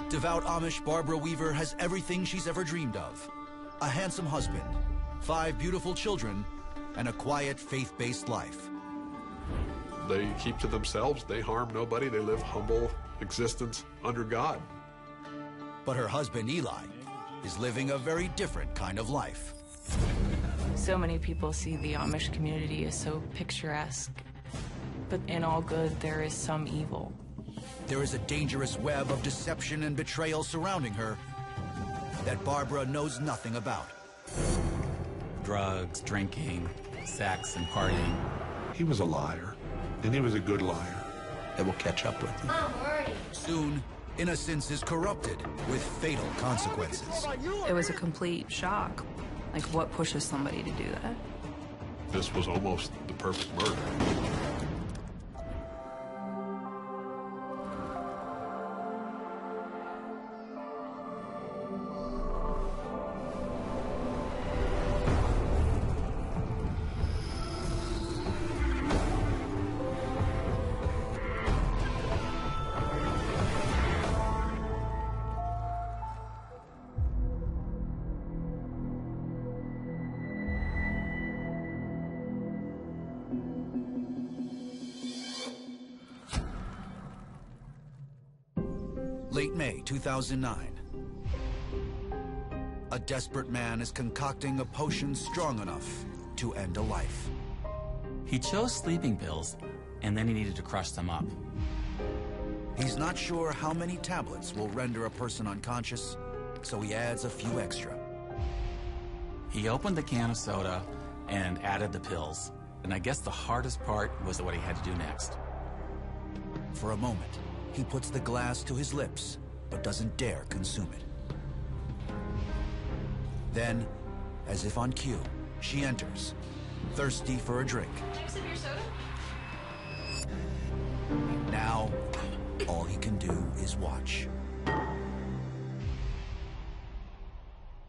Devout Amish Barbara Weaver has everything she's ever dreamed of. A handsome husband, 5 beautiful children, and a quiet, faith-based life. They keep to themselves, they harm nobody, they live humble existence under God. But her husband, Eli, is living a very different kind of life. So many people see the Amish community as so picturesque, but in all good, there is some evil. There is a dangerous web of deception and betrayal surrounding her that Barbara knows nothing about. Drugs, drinking, sex, and partying. He was a liar, and he was a good liar. It will catch up with you. Soon, innocence is corrupted with fatal consequences. It was a complete shock. Like, what pushes somebody to do that? This was almost the perfect murder. Late May 2009. A desperate man is concocting a potion strong enough to end a life. He chose sleeping pills, and then he needed to crush them up. He's not sure how many tablets will render a person unconscious, so he adds a few extra. He opened the can of soda and added the pills. And I guess the hardest part was what he had to do next. For a moment, he puts the glass to his lips, but doesn't dare consume it. Then, as if on cue, she enters, thirsty for a drink. Can you sip your soda? Now, all he can do is watch.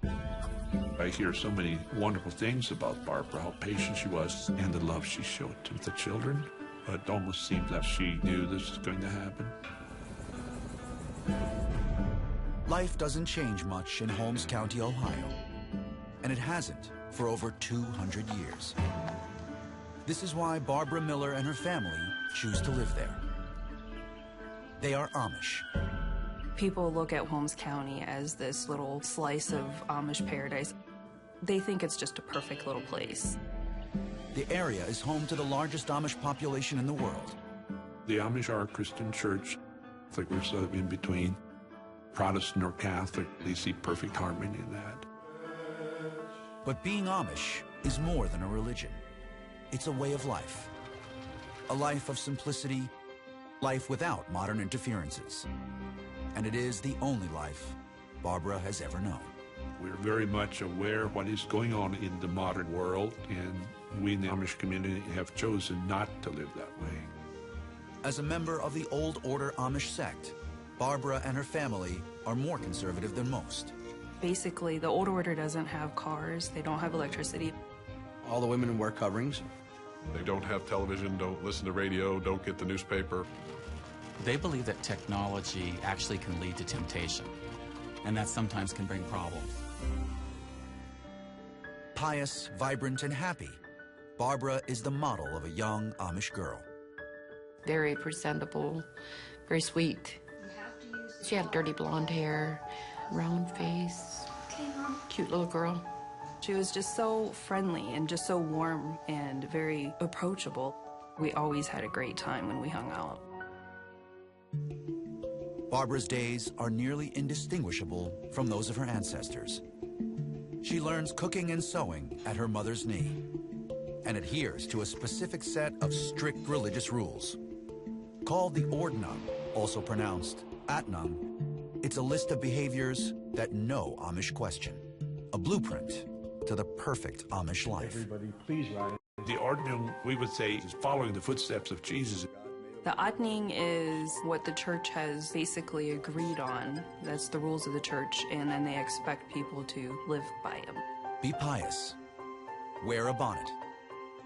I hear so many wonderful things about Barbara, how patient she was and the love she showed to the children. It almost seemed that she knew this was going to happen. Life doesn't change much in Holmes County, Ohio, and it hasn't for over 200 years. This is why Barbara Miller and her family choose to live there. They are Amish. People look at Holmes County as this little slice of Amish paradise. They think it's just a perfect little place. The area is home to the largest Amish population in the world. The Amish are a Christian church. It's like we're sort of in between Protestant or Catholic. They see perfect harmony in that. But being Amish is more than a religion. It's a way of life. A life of simplicity, life without modern interferences. And it is the only life Barbara has ever known. We're very much aware of what is going on in the modern world, and we in the Amish community have chosen not to live that way. As a member of the Old Order Amish sect, Barbara and her family are more conservative than most. Basically, the Old Order doesn't have cars. They don't have electricity. All the women wear coverings. They don't have television, don't listen to radio, don't get the newspaper. They believe that technology actually can lead to temptation, and that sometimes can bring problems. Pious, vibrant, and happy, Barbara is the model of a young Amish girl. Very presentable, very sweet. She had dirty blonde hair, round face, cute little girl. She was just so friendly and just so warm and very approachable. We always had a great time when we hung out. Barbara's days are nearly indistinguishable from those of her ancestors. She learns cooking and sewing at her mother's knee and adheres to a specific set of strict religious rules. Called the Ordnung, also pronounced Atnung, it's a list of behaviors that no Amish question. A blueprint to the perfect Amish life. Everybody, please rise. The Ordnung, we would say, is following the footsteps of Jesus. The Atning is what the church has basically agreed on. That's the rules of the church, and then they expect people to live by them. Be pious. Wear a bonnet.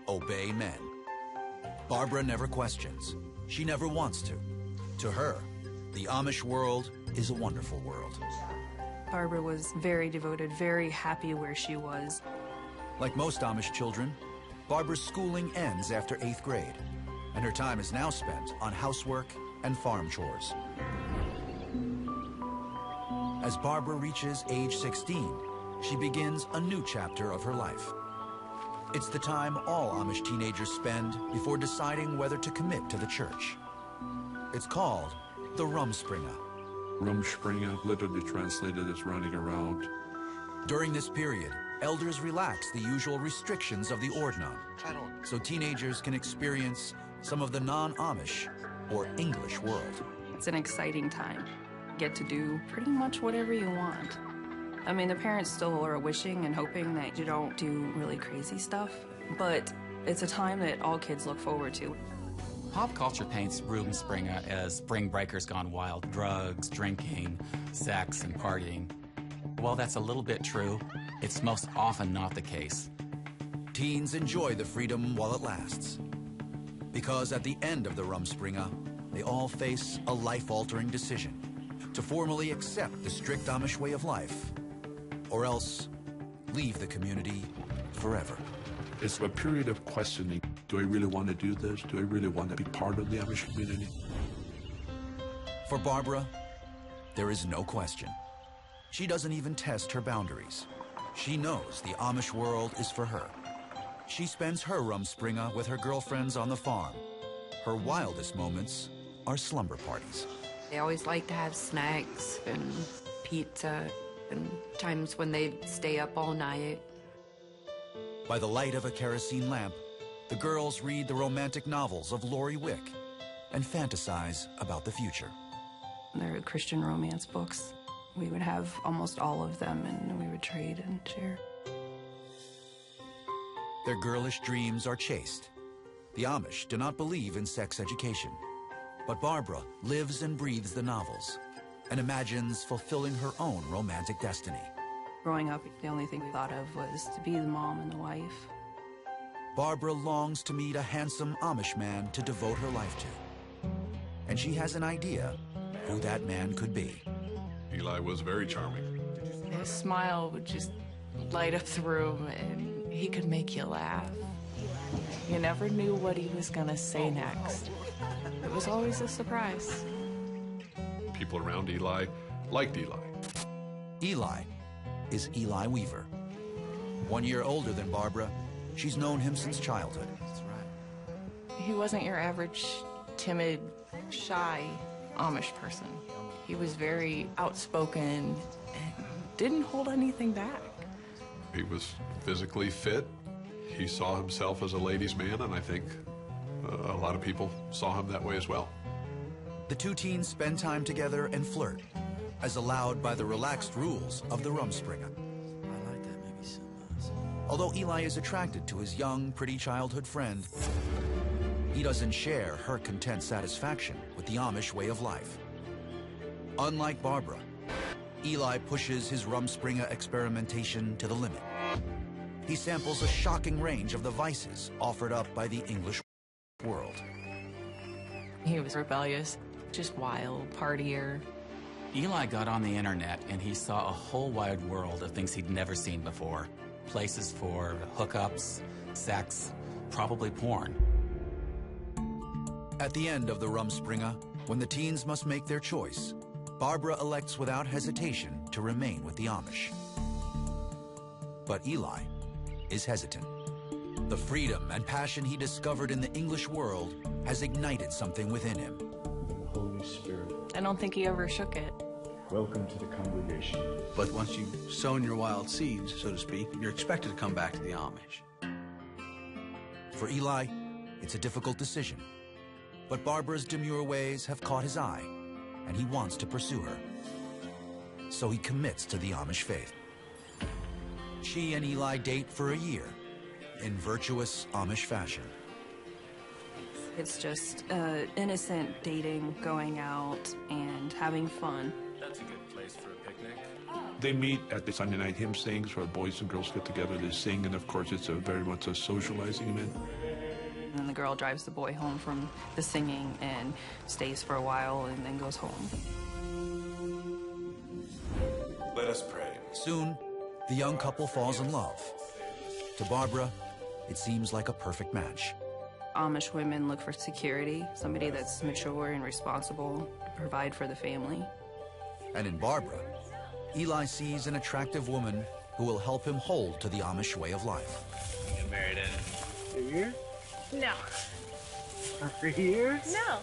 Obey men. Barbara never questions. She never wants to. To her, The Amish world is a wonderful world. Barbara was very devoted, very happy where she was. Like most Amish children, Barbara's schooling ends after 8th grade, and her time is now spent on housework and farm chores. As Barbara reaches age 16, she begins a new chapter of her life. It's the time all Amish teenagers spend before deciding whether to commit to the church. It's called the Rumspringa. Rumspringa, literally translated as running around. During this period, elders relax the usual restrictions of the Ordnung, so teenagers can experience some of the non-Amish or English world. It's an exciting time. You get to do pretty much whatever you want. I mean, the parents still are wishing and hoping that you don't do really crazy stuff, but it's a time that all kids look forward to. Pop culture paints Rumspringa as spring breakers gone wild. Drugs, drinking, sex, and partying. While that's a little bit true, it's most often not the case. Teens enjoy the freedom while it lasts. Because at the end of the Rumspringa, they all face a life-altering decision to formally accept the strict Amish way of life, or else leave the community forever. It's a period of questioning. Do I really want to do this? Do I really want to be part of the Amish community? For Barbara, there is no question. She doesn't even test her boundaries. She knows the Amish world is for her. She spends her Rumspringa with her girlfriends on the farm. Her wildest moments are slumber parties. They always like to have snacks and pizza and times when they stay up all night. By the light of a kerosene lamp, the girls read the romantic novels of Lori Wick and fantasize about the future. They're Christian romance books. We would have almost all of them, and we would trade and share. Their girlish dreams are chaste. The Amish do not believe in sex education, but Barbara lives and breathes the novels and imagines fulfilling her own romantic destiny. Growing up, the only thing we thought of was to be the mom and the wife. Barbara longs to meet a handsome Amish man to devote her life to. And she has an idea who that man could be. Eli was very charming. His smile would just light up the room, and he could make you laugh. You never knew what he was gonna say next. It was always a surprise. People around Eli liked Eli. Eli is Eli Weaver. 1 year older than Barbara, she's known him since childhood. He wasn't your average timid, shy Amish person. He was very outspoken and didn't hold anything back. He was physically fit. He saw himself as a ladies' man, and I think a lot of people saw him that way as well. The two teens spend time together and flirt, as allowed by the relaxed rules of the Rumspringa. Although Eli is attracted to his young, pretty childhood friend, he doesn't share her content satisfaction with the Amish way of life. Unlike Barbara, Eli pushes his Rumspringa experimentation to the limit. He samples a shocking range of the vices offered up by the English world. He was rebellious, just wild, partier. Eli got on the internet and he saw a whole wide world of things he'd never seen before. Places for hookups, sex, probably porn. At the end of the Rumspringa, when the teens must make their choice, Barbara elects without hesitation to remain with the Amish. But Eli is hesitant. The freedom and passion he discovered in the English world has ignited something within him. Holy Spirit, I don't think he ever shook it. welcome to the congregation. But once you've sown your wild seeds, so to speak, you're expected to come back to the Amish. For Eli, it's a difficult decision. But Barbara's demure ways have caught his eye, and he wants to pursue her. So he commits to the Amish faith. She and Eli date for a year in virtuous Amish fashion. It's just innocent dating, going out and having fun. That's a good place for a picnic. They meet at the Sunday night hymn sings where boys and girls get together to sing, and of course it's very much a socializing event. And then the girl drives the boy home from the singing and stays for a while and then goes home. Let us pray. Soon, the young couple falls in love. To Barbara, it seems like a perfect match. Amish women look for security, somebody that's mature and responsible to provide for the family. And in Barbara, Eli sees an attractive woman who will help him hold to the Amish way of life. Get married in a year? No. 3 years? No.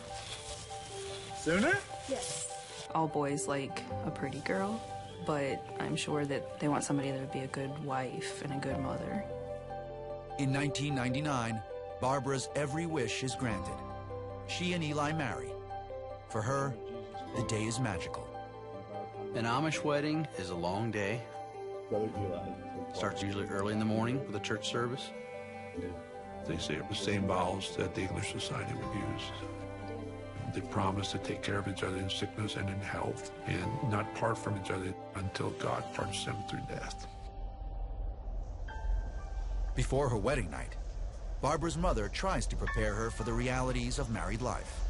Sooner? Yes. All boys like a pretty girl, but I'm sure that they want somebody that would be a good wife and a good mother. In 1999, Barbara's every wish is granted. She and Eli marry. For her, the day is magical. An Amish wedding is a long day. Brother Eli. Starts usually early in the morning with a church service. They say the same vows that the English society would use. They promise to take care of each other in sickness and in health and not part from each other until God parts them through death. Before her wedding night, Barbara's mother tries to prepare her for the realities of married life.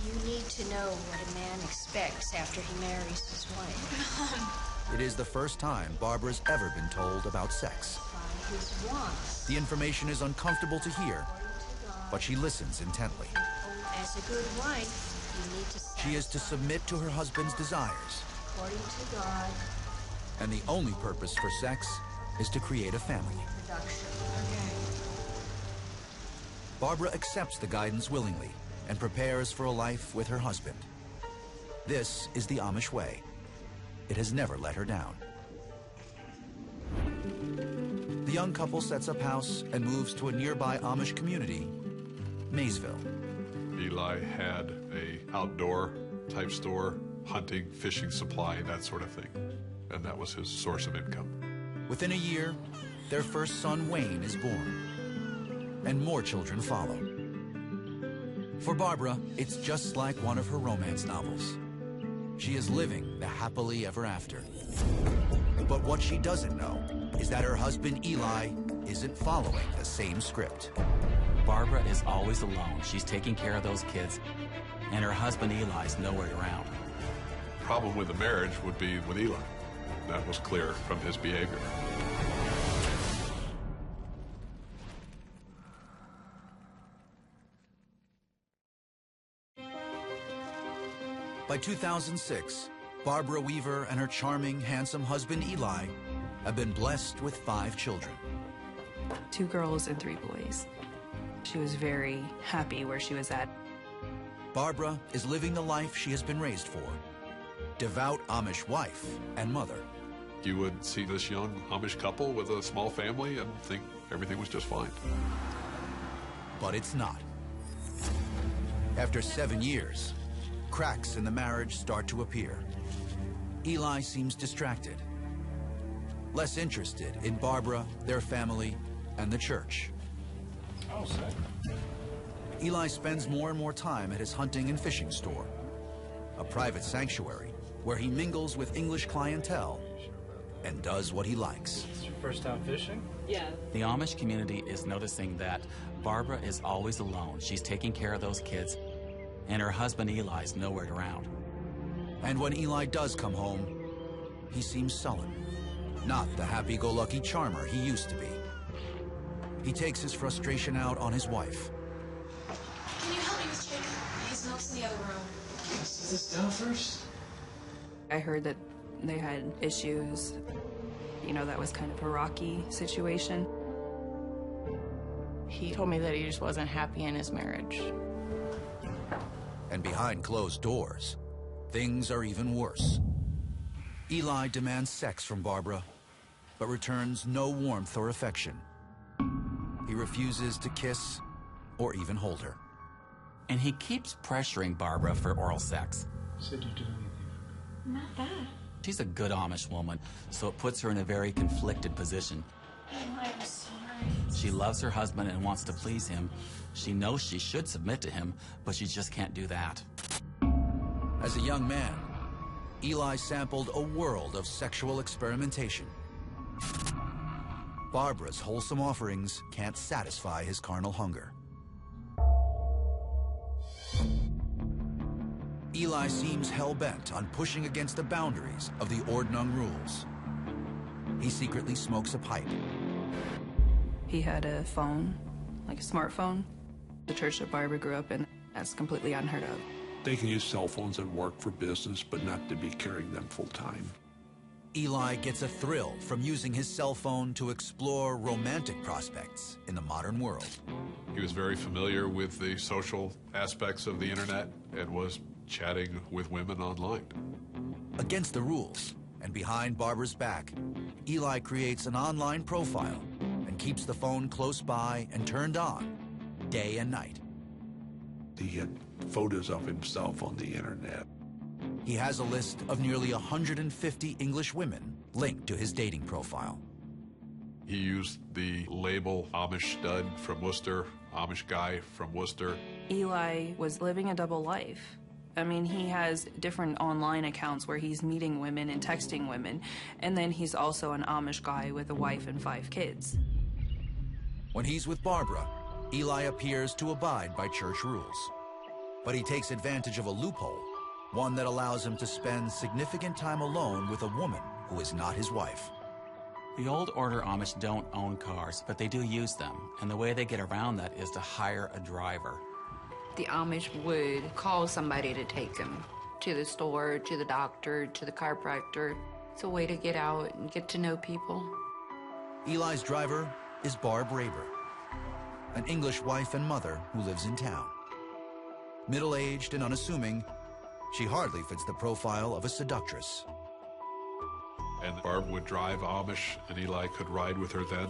You need to know what a man expects after he marries his wife. It is the first time Barbara's ever been told about sex. By his wants. The information is uncomfortable to hear, but she listens intently. As a good wife, you need to She is to submit to her husband's desires. according to God. And the only purpose for sex is to create a family. Production. Okay. Barbara accepts the guidance willingly and prepares for a life with her husband. This is the Amish way. It has never let her down. The young couple sets up house and moves to a nearby Amish community, Maysville. Eli had a outdoor type store, hunting, fishing supply, that sort of thing. And that was his source of income. Within a year, their first son, Wayne, is born, and more children follow. For Barbara, it's just like one of her romance novels. She is living the happily ever after. But what she doesn't know is that her husband, Eli, isn't following the same script. Barbara is always alone. She's taking care of those kids, and her husband, Eli's nowhere around. Problem with the marriage would be with Eli. That was clear from his behavior. By 2006, Barbara Weaver and her charming, handsome husband, Eli, have been blessed with 5 children. 2 girls and 3 boys. She was very happy where she was at. Barbara is living the life she has been raised for. Devout Amish wife and mother. You would see this young Amish couple with a small family and think everything was just fine. But it's not. After 7 years, cracks in the marriage start to appear. Eli seems distracted, less interested in Barbara, their family, and the church. Oh, sick. Eli spends more and more time at his hunting and fishing store, a private sanctuary where he mingles with English clientele and does what he likes. Is your first time fishing? Yeah. The Amish community is noticing that Barbara is always alone. She's taking care of those kids, and her husband Eli's nowhere around. And when Eli does come home, he seems sullen, not the happy-go-lucky charmer he used to be. He takes his frustration out on his wife. Can you help me with Jacob? His milk's in the other room. Sit this down first. I heard that they had issues. You know, that was kind of a rocky situation. He told me that he just wasn't happy in his marriage. And behind closed doors, things are even worse. Eli demands sex from Barbara, but returns no warmth or affection. He refuses to kiss or even hold her. And he keeps pressuring Barbara for oral sex. Said you'd do anything for me. Not that. She's a good Amish woman, so it puts her in a very conflicted position. I'm sorry. She loves her husband and wants to please him. She knows she should submit to him, but she just can't do that. As a young man, Eli sampled a world of sexual experimentation. Barbara's wholesome offerings can't satisfy his carnal hunger. Eli seems hell-bent on pushing against the boundaries of the Ordnung rules. He secretly smokes a pipe. He had a phone, like a smartphone. The church that Barbara grew up in, that's completely unheard of. They can use cell phones at work for business, but not to be carrying them full-time. Eli gets a thrill from using his cell phone to explore romantic prospects in the modern world. He was very familiar with the social aspects of the internet and was chatting with women online. Against the rules and behind Barbara's back, Eli creates an online profile and keeps the phone close by and turned on day and night. He had photos of himself on the internet. He has a list of nearly 150 English women linked to his dating profile. He used the label Amish stud from Worcester, Amish guy from Worcester. Eli was living a double life. I mean, he has different online accounts where he's meeting women and texting women, and then he's also an Amish guy with a wife and 5 kids. When he's with Barbara, Eli appears to abide by church rules. But he takes advantage of a loophole, one that allows him to spend significant time alone with a woman who is not his wife. The old order Amish don't own cars, but they do use them, and the way they get around that is to hire a driver. The Amish would call somebody to take them to the store, to the doctor, to the chiropractor. It's a way to get out and get to know people. Eli's driver is Barb Raber, an English wife and mother who lives in town. Middle-aged and unassuming, she hardly fits the profile of a seductress. And Barb would drive Amish, and Eli could ride with her then.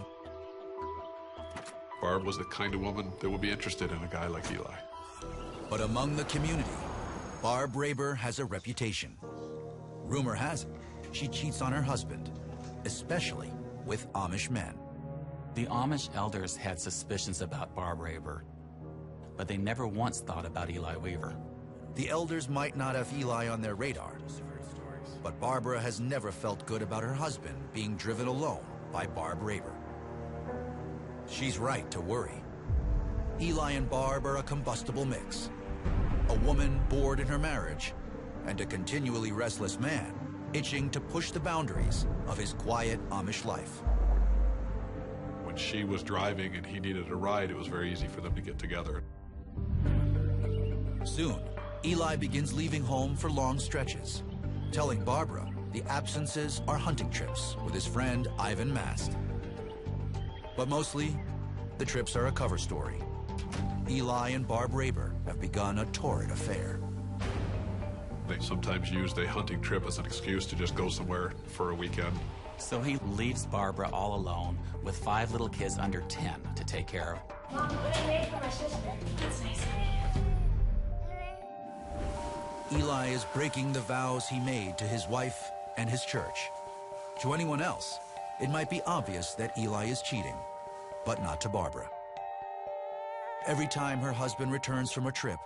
Barb was the kind of woman that would be interested in a guy like Eli. But among the community, Barb Raber has a reputation. Rumor has it, she cheats on her husband, especially with Amish men. The Amish elders had suspicions about Barb Raber, but they never once thought about Eli Weaver. The elders might not have Eli on their radar, but Barbara has never felt good about her husband being driven alone by Barb Raber. She's right to worry. Eli and Barb are a combustible mix. A woman bored in her marriage, and a continually restless man itching to push the boundaries of his quiet Amish life. When she was driving and he needed a ride, it was very easy for them to get together. Soon, Eli begins leaving home for long stretches, telling Barbara the absences are hunting trips with his friend Ivan Mast. But mostly, the trips are a cover story. Eli and Barb Raber have begun a torrid affair. They sometimes used a hunting trip as an excuse to just go somewhere for a weekend. So he leaves Barbara all alone with 5 little kids under 10 to take care of. Mom, what I made for my sister. That's nice. Eli is breaking the vows he made to his wife and his church. To anyone else, it might be obvious that Eli is cheating, but not to Barbara. Every time her husband returns from a trip,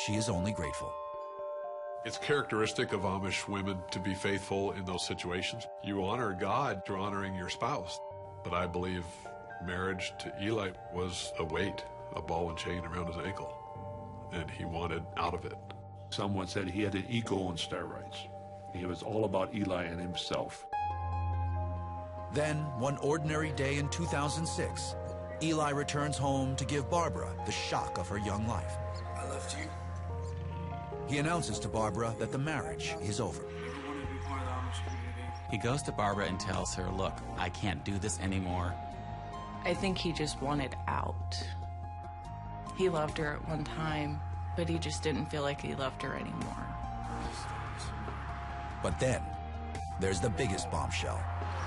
she is only grateful. It's characteristic of Amish women to be faithful in those situations. You honor God through honoring your spouse. But I believe marriage to Eli was a weight, a ball and chain around his ankle, and he wanted out of it. Someone said he had an ego on steroids. He was all about Eli and himself. Then, one ordinary day in 2006, Eli returns home to give Barbara the shock of her young life. I left you. He announces to Barbara that the marriage is over. He goes to Barbara and tells her, look, I can't do this anymore. I think he just wanted out. He loved her at one time, but he just didn't feel like he loved her anymore. But then, there's the biggest bombshell.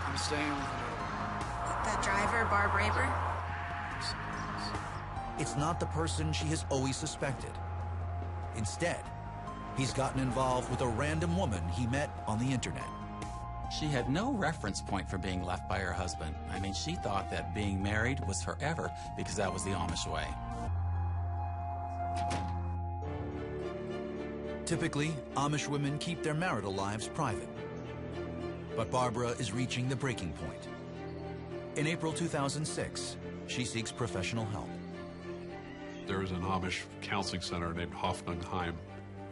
I'm staying with her. The driver, Barb Raber? It's not the person she has always suspected. Instead, he's gotten involved with a random woman he met on the internet. She had no reference point for being left by her husband. I mean, she thought that being married was forever because that was the Amish way. Typically, Amish women keep their marital lives private. But Barbara is reaching the breaking point. In April 2006, she seeks professional help. There was an Amish counseling center named Hoffnungheim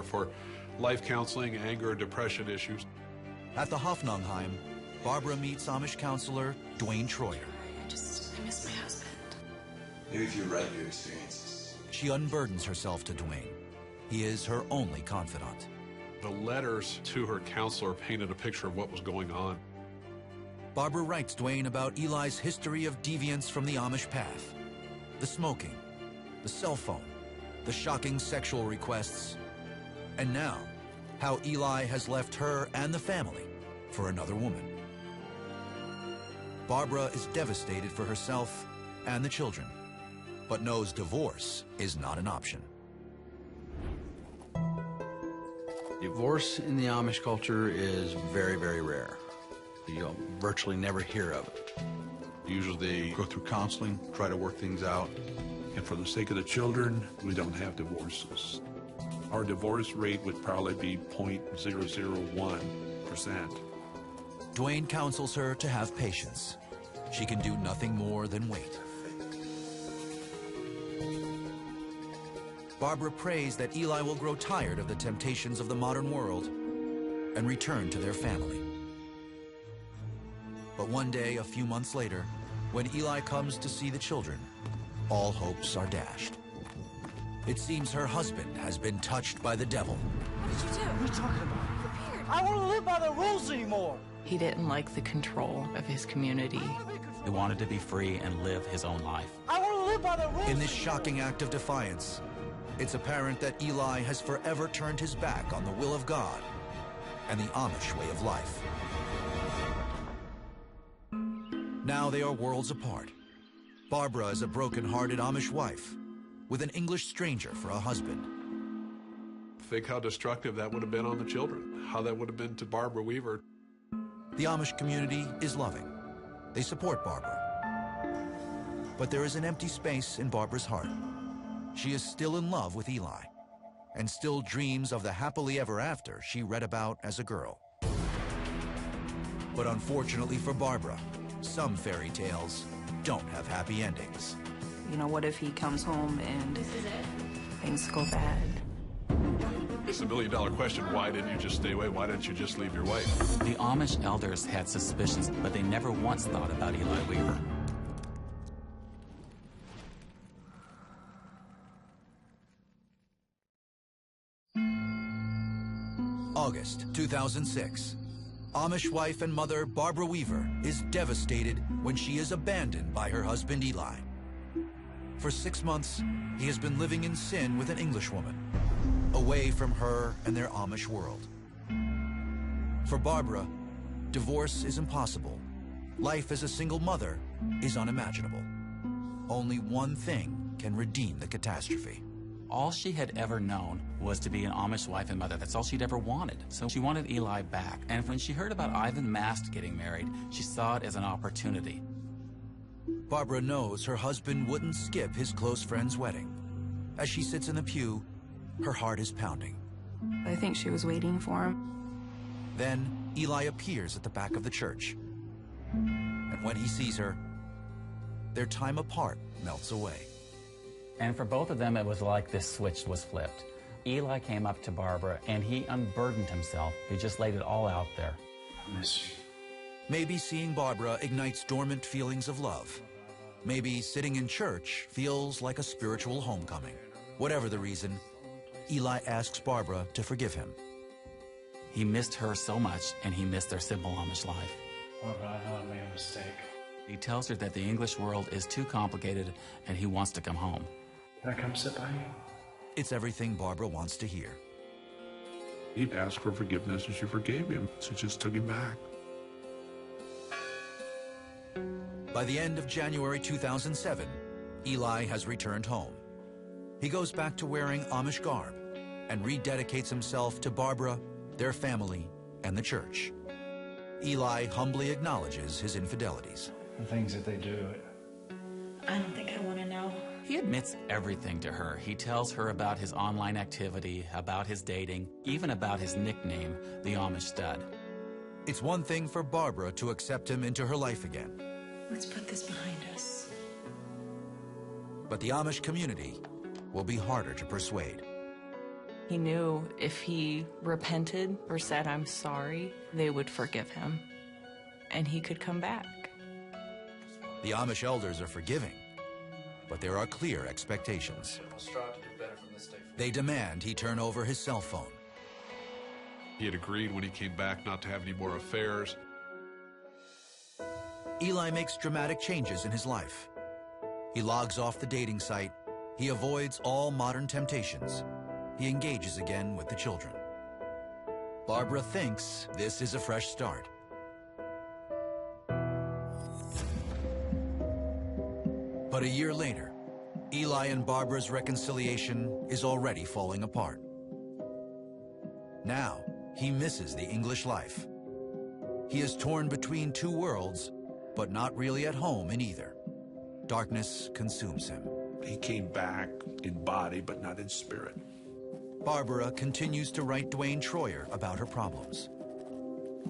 for life counseling, anger, depression issues. At the Hoffnungheim, Barbara meets Amish counselor Dwayne Troyer. I miss my husband. Maybe if you write your experiences. She unburdens herself to Dwayne. He is her only confidant. The letters to her counselor painted a picture of what was going on. Barbara writes Dwayne about Eli's history of deviance from the Amish path. The smoking, the cell phone, the shocking sexual requests, and now, how Eli has left her and the family for another woman. Barbara is devastated for herself and the children, but knows divorce is not an option. Divorce in the Amish culture is very, very rare. You'll virtually never hear of it. Usually they go through counseling, try to work things out. And for the sake of the children, we don't have divorces. Our divorce rate would probably be 0.001%. Dwayne counsels her to have patience. She can do nothing more than wait. Barbara prays that Eli will grow tired of the temptations of the modern world and return to their family. But one day, a few months later, when Eli comes to see the children, all hopes are dashed. It seems her husband has been touched by the devil. What did you do? What are you talking about? Prepared. I want to live by the rules anymore. He didn't like the control of his community. He wanted to be free and live his own life. I want to live by the rules. In this shocking act of defiance, it's apparent that Eli has forever turned his back on the will of God and the Amish way of life. Now they are worlds apart. Barbara is a broken-hearted Amish wife with an English stranger for a husband. Think how destructive that would have been on the children, how that would have been to Barbara Weaver. The Amish community is loving. They support Barbara. But there is an empty space in Barbara's heart. She is still in love with Eli and still dreams of the happily ever after she read about as a girl. But unfortunately for Barbara, some fairy tales don't have happy endings. You know, what if he comes home and things go bad? It's $1 million question. Why didn't you just stay away? Why didn't you just leave your wife? The Amish elders had suspicions, but they never once thought about Eli Weaver. August 2006. Amish wife and mother Barbara Weaver is devastated when she is abandoned by her husband Eli. For 6 months, he has been living in sin with an Englishwoman, away from her and their Amish world. For Barbara, divorce is impossible. Life as a single mother is unimaginable. Only one thing can redeem the catastrophe. All she had ever known was to be an Amish wife and mother. That's all she'd ever wanted. So she wanted Eli back. And when she heard about Ivan Mast getting married, she saw it as an opportunity. Barbara knows her husband wouldn't skip his close friend's wedding. As she sits in the pew, her heart is pounding. I think she was waiting for him. Then Eli appears at the back of the church. And when he sees her, their time apart melts away. And for both of them, it was like this switch was flipped. Eli came up to Barbara, and he unburdened himself. He just laid it all out there. I miss you. Maybe seeing Barbara ignites dormant feelings of love. Maybe sitting in church feels like a spiritual homecoming. Whatever the reason, Eli asks Barbara to forgive him. He missed her so much, and he missed their simple Amish life. Barbara, I know I made a mistake. He tells her that the English world is too complicated, and he wants to come home. Can I come sit by you? It's everything Barbara wants to hear. He asked for forgiveness and she forgave him. She just took him back. By the end of January 2007, Eli has returned home. He goes back to wearing Amish garb and rededicates himself to Barbara, their family, and the church. Eli humbly acknowledges his infidelities. The things that they do. I don't think I want to know. He admits everything to her. He tells her about his online activity, about his dating, even about his nickname, the Amish Stud. It's one thing for Barbara to accept him into her life again. Let's put this behind us. But the Amish community will be harder to persuade. He knew if he repented or said, "I'm sorry," they would forgive him, and he could come back. The Amish elders are forgiving, but there are clear expectations. They demand he turn over his cell phone. He had agreed when he came back not to have any more affairs. Eli makes dramatic changes in his life. He logs off the dating site. He avoids all modern temptations. He engages again with the children. Barbara thinks this is a fresh start. But a year later, Eli and Barbara's reconciliation is already falling apart. Now, he misses the English life. He is torn between two worlds, but not really at home in either. Darkness consumes him. He came back in body, but not in spirit. Barbara continues to write Dwayne Troyer about her problems.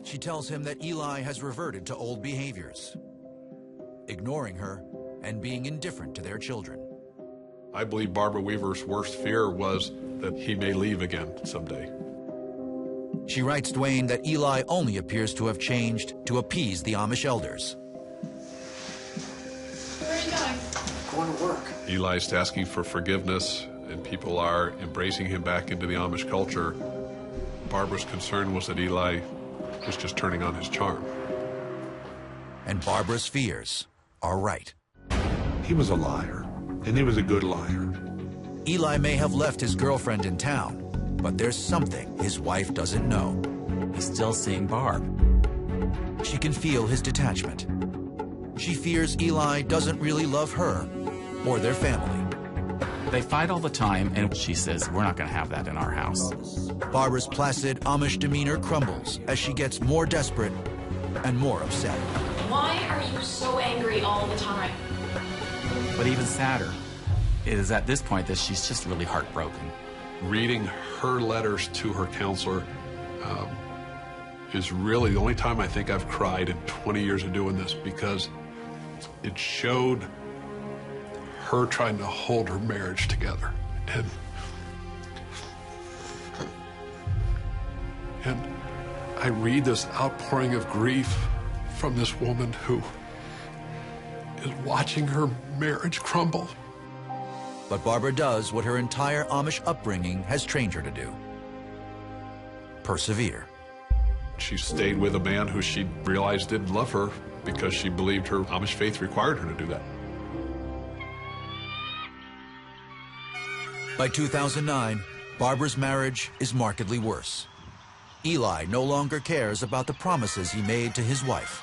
She tells him that Eli has reverted to old behaviors, ignoring her and being indifferent to their children. I believe Barbara Weaver's worst fear was that he may leave again someday. She writes Dwayne that Eli only appears to have changed to appease the Amish elders. Where are you going? Going to work. Eli's asking for forgiveness, and people are embracing him back into the Amish culture. Barbara's concern was that Eli was just turning on his charm. And Barbara's fears are right. He was a liar, and he was a good liar. Eli may have left his girlfriend in town, but there's something his wife doesn't know. He's still seeing Barb. She can feel his detachment. She fears Eli doesn't really love her or their family. They fight all the time, and she says, "We're not going to have that in our house." Barbara's placid Amish demeanor crumbles as she gets more desperate and more upset. Why are you so angry all the time? But even sadder, it is at this point that she's just really heartbroken. Reading her letters to her counselor is really the only time I think I've cried in 20 years of doing this, because it showed her trying to hold her marriage together. And I read this outpouring of grief from this woman who is watching her marriage crumble. But Barbara does what her entire Amish upbringing has trained her to do: persevere. She stayed with a man who she realized didn't love her because she believed her Amish faith required her to do that. By 2009, Barbara's marriage is markedly worse. Eli no longer cares about the promises he made to his wife.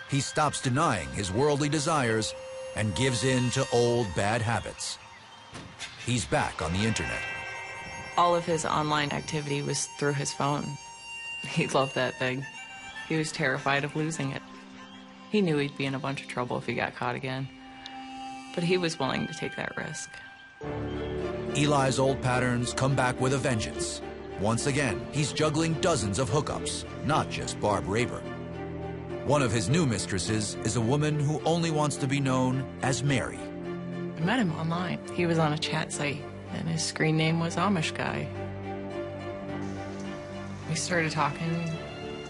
He stops denying his worldly desires and gives in to old bad habits. He's back on the internet. All of his online activity was through his phone. He loved that thing. He was terrified of losing it. He knew he'd be in a bunch of trouble if he got caught again, but he was willing to take that risk. Eli's old patterns come back with a vengeance. Once again, he's juggling dozens of hookups, not just Barb Raber. One of his new mistresses is a woman who only wants to be known as Mary. I met him online. He was on a chat site, and his screen name was Amish Guy. We started talking,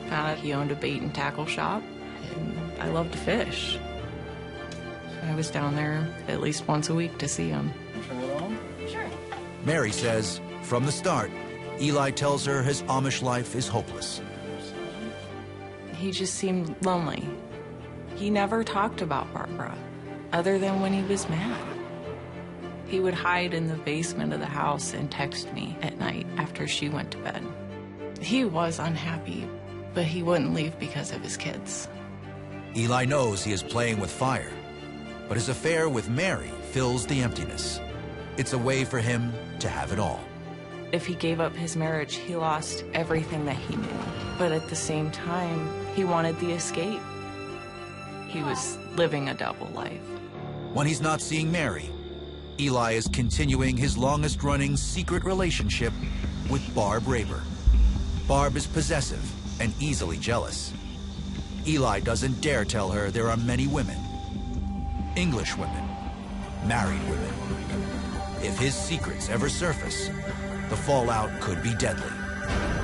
found out he owned a bait and tackle shop, and I love to fish. I was down there at least once a week to see him. Turn it on? Sure. Mary says, from the start, Eli tells her his Amish life is hopeless. He just seemed lonely. He never talked about Barbara, other than when he was mad. He would hide in the basement of the house and text me at night after she went to bed. He was unhappy, but he wouldn't leave because of his kids. Eli knows he is playing with fire, but his affair with Mary fills the emptiness. It's a way for him to have it all. If he gave up his marriage, he lost everything that he knew. But at the same time, he wanted the escape. He was living a double life. When he's not seeing Mary, Eli is continuing his longest-running secret relationship with Barb Raber. Barb is possessive and easily jealous. Eli doesn't dare tell her there are many women. English women, married women. If his secrets ever surface, the fallout could be deadly.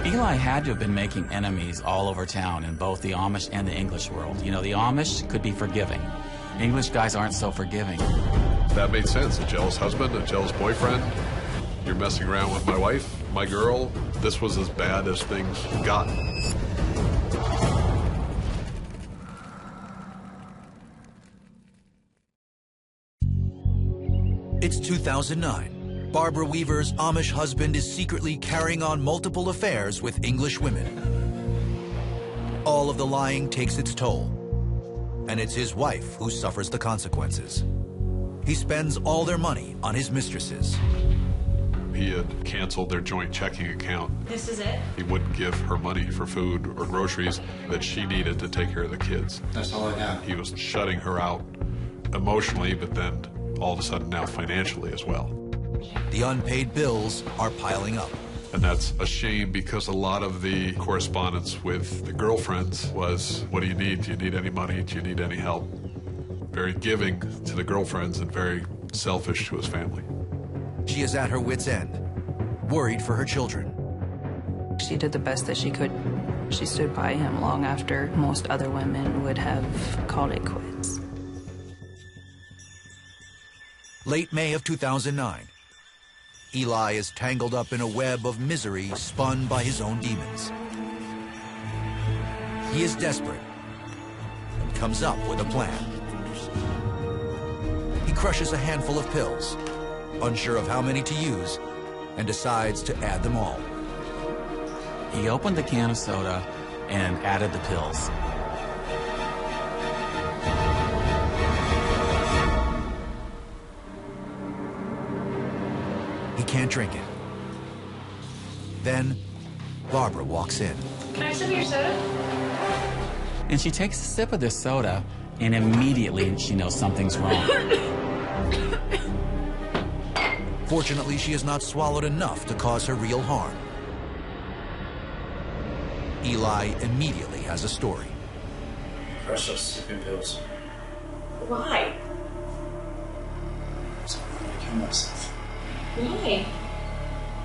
Eli had to have been making enemies all over town in both the Amish and the English world. You know, the Amish could be forgiving. English guys aren't so forgiving. That made sense. A jealous husband, a jealous boyfriend. You're messing around with my wife, my girl. This was as bad as things got. It's 2009. Barbara Weaver's Amish husband is secretly carrying on multiple affairs with English women. All of the lying takes its toll, and it's his wife who suffers the consequences. He spends all their money on his mistresses. He had canceled their joint checking account. This is it? He wouldn't give her money for food or groceries that she needed to take care of the kids. That's all I got. He was shutting her out emotionally, but then all of a sudden now financially as well. The unpaid bills are piling up. And that's a shame because a lot of the correspondence with the girlfriends was, what do you need? Do you need any money? Do you need any help? Very giving to the girlfriends and very selfish to his family. She is at her wit's end, worried for her children. She did the best that she could. She stood by him long after most other women would have called it quits. Late May of 2009. Eli is tangled up in a web of misery spun by his own demons. He is desperate and comes up with a plan. He crushes a handful of pills, unsure of how many to use, and decides to add them all. He opened the can of soda and added the pills. He can't drink it. Then, Barbara walks in. Can I sip your soda? And she takes a sip of this soda, and immediately she knows something's wrong. Fortunately, she has not swallowed enough to cause her real harm. Eli immediately has a story. Crush those sleeping pills. Why? So I'm gonna kill myself. Why?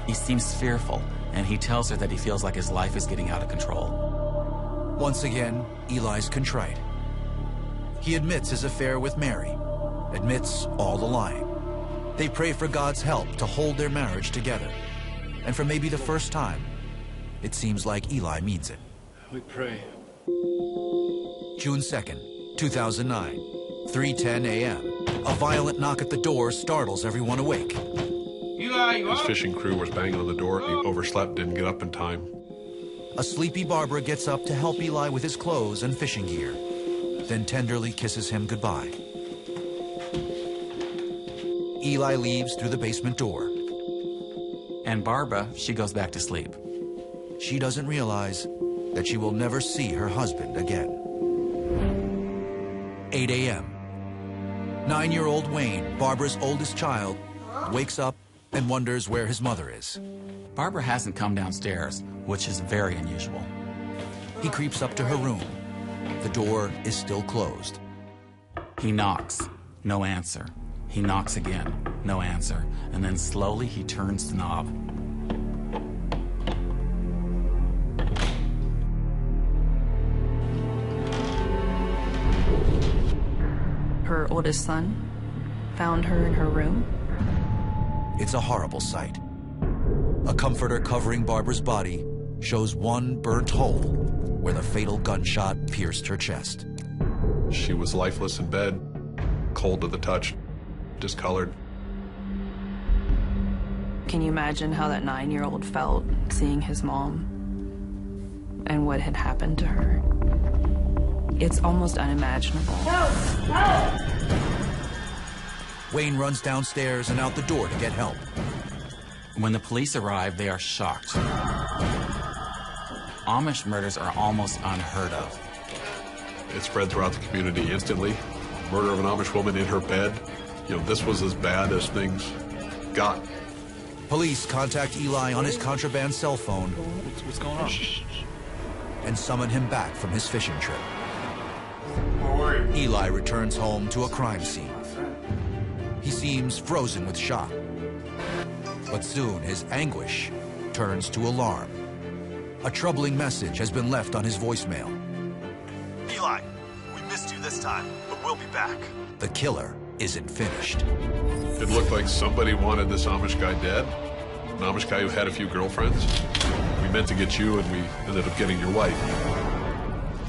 He seems fearful, and he tells her that he feels like his life is getting out of control. Once again, Eli's contrite. He admits his affair with Mary, admits all the lying. They pray for God's help to hold their marriage together. And for maybe the first time, it seems like Eli means it. We pray. June 2nd, 2009, 3:10 a.m. A violent knock at the door startles everyone awake. Eli, you His up? fishing crew was banging on the door. He overslept, didn't get up in time. A sleepy Barbara gets up to help Eli with his clothes and fishing gear, then tenderly kisses him goodbye. Eli leaves through the basement door. And Barbara, she goes back to sleep. She doesn't realize that she will never see her husband again. 8 a.m. 9-year-old Wayne, Barbara's oldest child, wakes up and wonders where his mother is. Barbara hasn't come downstairs, which is very unusual. He creeps up to her room. The door is still closed. He knocks, no answer. He knocks again, no answer. And then slowly he turns the knob. Her oldest son found her in her room. It's a horrible sight. A comforter covering Barbara's body shows one burnt hole where the fatal gunshot pierced her chest. She was lifeless in bed, cold to the touch, discolored. Can you imagine how that 9-year-old felt seeing his mom and what had happened to her? It's almost unimaginable. No! Wayne runs downstairs and out the door to get help. When the police arrive, they are shocked. Amish murders are almost unheard of. It spread throughout the community instantly. Murder of an Amish woman in her bed. You know, this was as bad as things got. Police contact Eli on his contraband cell phone What's going on? and summon him back from his fishing trip. Where were you? Eli returns home to a crime scene. He seems frozen with shock. But soon his anguish turns to alarm. A troubling message has been left on his voicemail. Eli, we missed you this time, but we'll be back. The killer isn't finished. It looked like somebody wanted this Amish guy dead. An Amish guy who had a few girlfriends. We meant to get you, and we ended up getting your wife.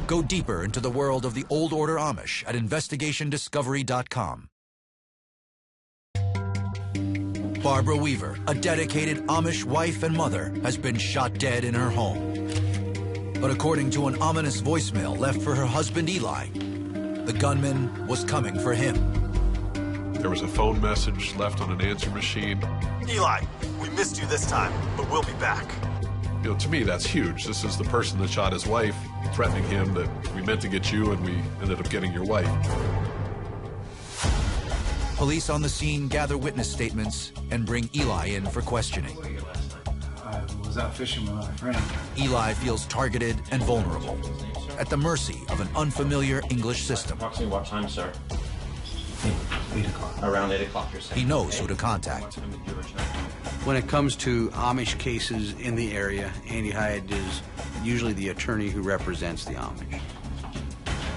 Go deeper into the world of the Old Order Amish at investigationdiscovery.com. Barbara Weaver, a dedicated Amish wife and mother, has been shot dead in her home. But according to an ominous voicemail left for her husband Eli, the gunman was coming for him. There was a phone message left on an answer machine. Eli, we missed you this time, but we'll be back. You know, to me, that's huge. This is the person that shot his wife, threatening him that we meant to get you, and we ended up getting your wife. Police on the scene gather witness statements and bring Eli in for questioning. I was out fishing with my friend. Eli feels targeted and vulnerable, at the mercy of an unfamiliar English system. Approximately what time, sir? 8 o'clock. Around 8 o'clock, you're saying? He knows who to contact. When it comes to Amish cases in the area, Andy Hyatt is usually the attorney who represents the Amish.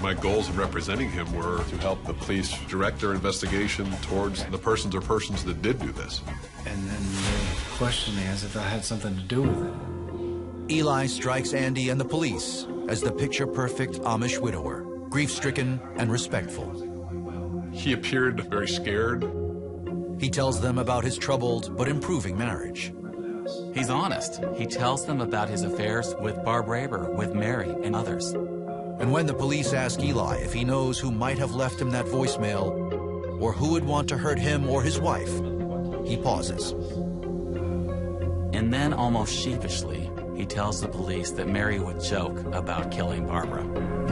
My goals in representing him were to help the police direct their investigation towards the persons or persons that did do this. And then they questioned me as if I had something to do with it. Eli strikes Andy and the police as the picture-perfect Amish widower, grief-stricken and respectful. He appeared very scared. He tells them about his troubled but improving marriage. He's honest. He tells them about his affairs with Barb Raber, with Mary, and others. And when the police ask Eli if he knows who might have left him that voicemail, or who would want to hurt him or his wife, he pauses. And then, almost sheepishly, he tells the police that Mary would joke about killing Barbara.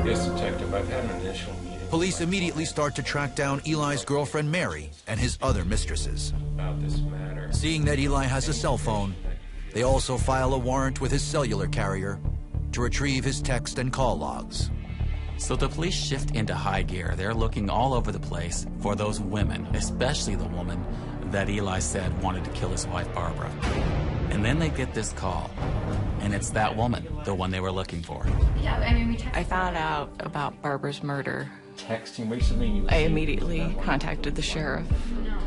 Yes, Detective, I've had an initial meeting. Police immediately start to track down Eli's girlfriend Mary and his other mistresses. About this matter. Seeing that Eli has a cell phone, they also file a warrant with his cellular carrier to retrieve his text and call logs. So the police shift into high gear. They're looking all over the place for those women, especially the woman that Eli said wanted to kill his wife, Barbara. And then they get this call, and it's that woman, the one they were looking for. Yeah, I mean, I found out about Barbara's murder. Texting recently? I immediately contacted the sheriff,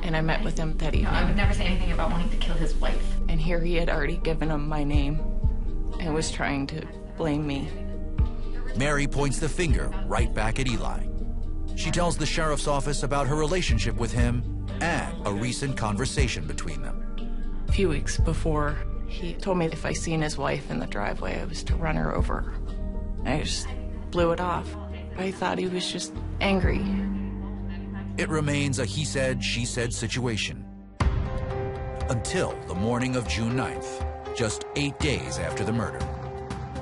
and I met with him that evening. I would never say anything about wanting to kill his wife. And here he had already given him my name and was trying to blame me. Mary points the finger right back at Eli. She tells the sheriff's office about her relationship with him and a recent conversation between them. A few weeks before, he told me if I seen his wife in the driveway, I was to run her over. I just blew it off. I thought he was just angry. It remains a he said, she said situation. Until the morning of June 9th, just 8 days after the murder.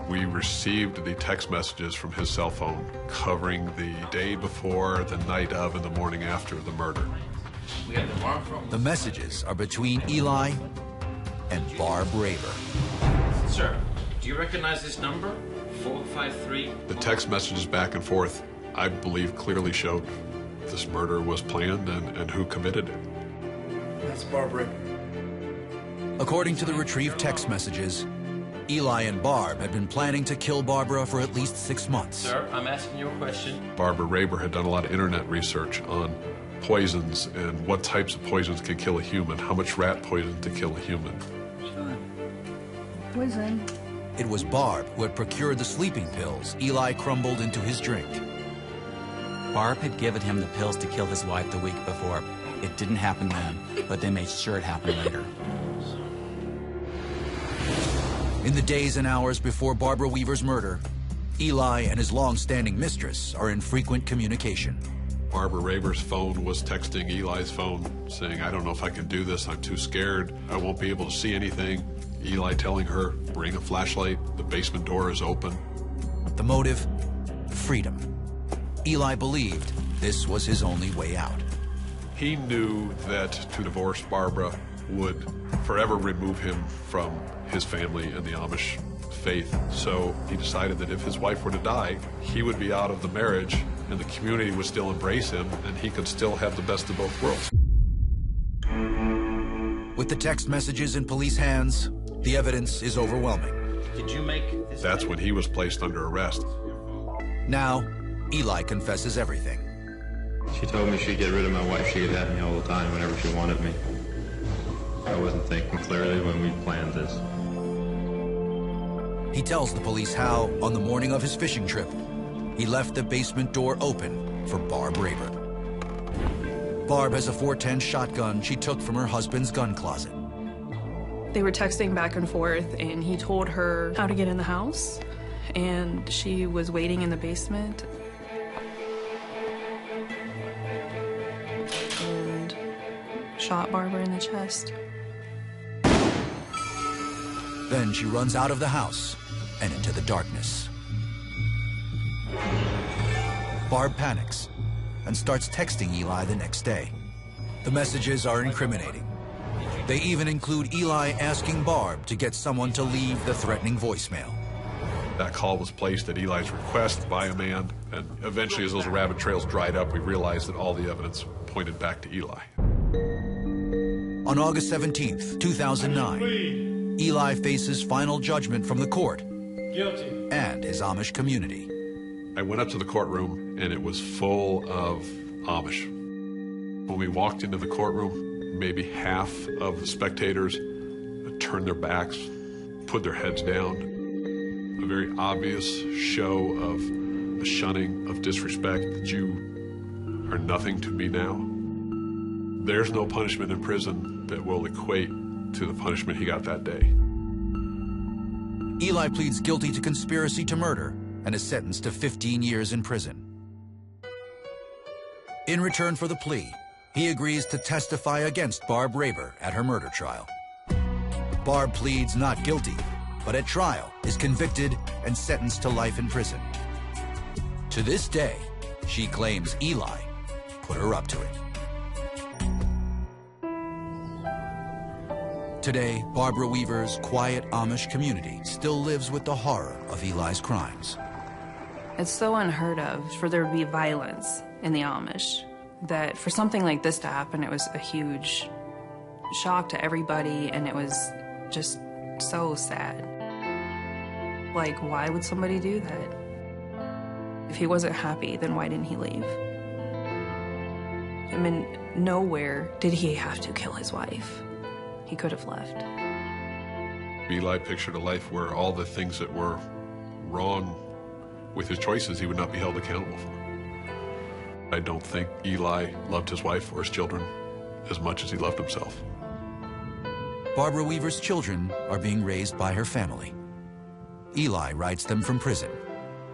We received the text messages from his cell phone covering the day before, the night of, and the morning after the murder. The messages are between Eli and Barb Raber. Sir, do you recognize this number? 453? The text messages back and forth, I believe, clearly showed this murder was planned and who committed it. That's Barbara. According to the retrieved text messages, Eli and Barb had been planning to kill Barbara for at least 6 months. Sir, I'm asking you a question. Barbara Raber had done a lot of internet research on poisons and what types of poisons can kill a human, how much rat poison to kill a human. Poison. It was Barb who had procured the sleeping pills Eli crumbled into his drink. Barb had given him the pills to kill his wife the week before. It didn't happen then, but they made sure it happened later. In the days and hours before Barbara Weaver's murder, Eli and his long-standing mistress are in frequent communication. Barbara Raber's phone was texting Eli's phone saying, I don't know if I can do this, I'm too scared, I won't be able to see anything. Eli telling her, bring a flashlight, the basement door is open. The motive? Freedom. Eli believed this was his only way out. He knew that to divorce Barbara would forever remove him from his family and the Amish faith. So he decided that if his wife were to die, he would be out of the marriage and the community would still embrace him and he could still have the best of both worlds. With the text messages in police hands, the evidence is overwhelming. Did you make this? That's when he was placed under arrest. Now, Eli confesses everything. She told me she'd get rid of my wife. She could have me all the time whenever she wanted me. I wasn't thinking clearly when we planned this. He tells the police how, on the morning of his fishing trip, he left the basement door open for Barb Raber. Barb has a .410 shotgun she took from her husband's gun closet. They were texting back and forth, and he told her how to get in the house, and she was waiting in the basement. And shot Barbara in the chest. Then she runs out of the house and into the darkness. Barb panics and starts texting Eli the next day. The messages are incriminating. They even include Eli asking Barb to get someone to leave the threatening voicemail. That call was placed at Eli's request by a man, and eventually as those rabbit trails dried up, we realized that all the evidence pointed back to Eli. On August 17th, 2009, Eli faces final judgment from the court Guilty. and his Amish community. I went up to the courtroom, and it was full of Amish. When we walked into the courtroom, maybe half of the spectators turned their backs, put their heads down. A very obvious show of the shunning, of disrespect, that you are nothing to me now. There's no punishment in prison that will equate to the punishment he got that day. Eli pleads guilty to conspiracy to murder and is sentenced to 15 years in prison. In return for the plea, he agrees to testify against Barb Raber at her murder trial. Barb pleads not guilty, but at trial is convicted and sentenced to life in prison. To this day, she claims Eli put her up to it. Today, Barbara Weaver's quiet Amish community still lives with the horror of Eli's crimes. It's so unheard of for there to be violence in the Amish that for something like this to happen, it was a huge shock to everybody, and it was just so sad. Like, why would somebody do that? If he wasn't happy, then why didn't he leave? I mean, nowhere did he have to kill his wife. He could have left. Eli pictured a life where all the things that were wrong with his choices, he would not be held accountable for. I don't think Eli loved his wife or his children as much as he loved himself. Barbara Weaver's children are being raised by her family. Eli writes them from prison,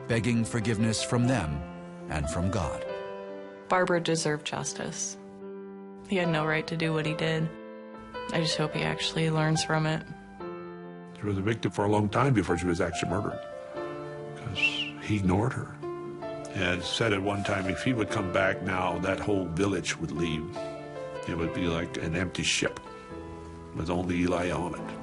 begging forgiveness from them and from God. Barbara deserved justice. He had no right to do what he did. I just hope he actually learns from it. She was a victim for a long time before she was actually murdered, because he ignored her. And said at one time, if he would come back now, that whole village would leave. It would be like an empty ship with only Eli on it.